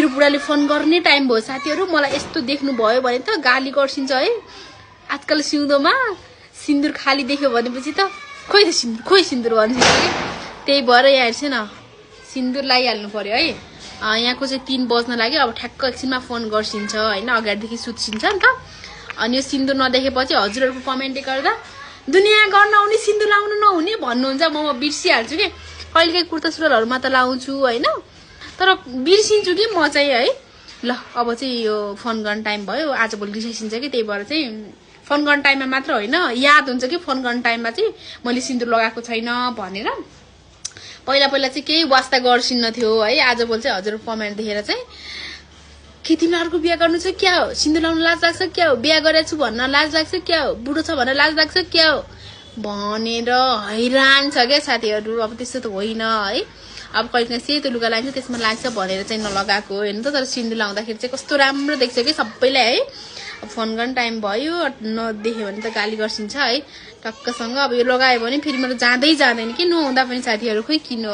मेरो बुढाले फोन गर्ने टाइम भयो साथीहरु मलाई यस्तो देख्नु भयो भने त गाली गर्छिन्छ है आजकल सिउँदोमा सिन्दुर खाली देख्यो भनेपछि त खोइ सिन्दुर भन्छ त्यही भएर यहाँ हेर्छ न सिन्दुर लगाइहाल्नु पर्यो है यहाँको चाहिँ 3 बज्न लाग्यो अब ठ्याक्क एकछिनमा फोन गर्छिन्छ हैन अगाडिदेखि सुत्छिन्छ नि त अनि यो सिन्दुर नदेखेपछि हजुरहरुको कमेन्टले गर्दा दुनिया गर्न आउने सिन्दुर लाउनु नहुने भन्नुहुन्छ म बिर्सिहाल्छु के कहिलेकाहीँ कुर्ता सुरुवालहरुमा त लाउँछु हैन तर बिर्सिन्छु कि म चाहिँ है ल अब चाहिँ यो फोन गर्न टाइम भयो आज भोलि रिसाइसिन्छ कि त्यही भएर चाहिँ फोन गर्न टाइममा मात्र हैन याद हुन्छ कि फोन गर्न टाइममा चाहिँ मैले सिन्दुर लगाएको छैन भनेर पहिला चाहिँ केही वास्ता गर्छिन्न थियो है आज भोलि चाहिँ हजुर कमेन्ट देखेर चाहिँ के तिमीहरुको बिहे गर्नु छ क्या हो सिन्दुर लाउन लाज लाग्छ क्या हो बिहे गरेछु भन्न लाज लाग्छ क्या हो बुढो छ भन्न लाज लाग्छ क्या हो भनेर हैरान छ के साथीहरु अब त्यस्तो त होइन है अब कहिलेकाहीँ सेतो लुगा लान्छ त्यसमा लाग्छ भनेर चाहिँ नलगाएको हैन त तर सिन्दुर लाउँदाखेरि चाहिँ कस्तो राम्रो देख्छ के सबैलाई है फोन गर्न टाइम भयो नदेख्यो भने त गाली गर्छिन्छ है टक्कसँग अब यो लगायो भने फेरि मेरो जाँदै जाँदैन कि नहुँदा पनि साथीहरु खोइ किन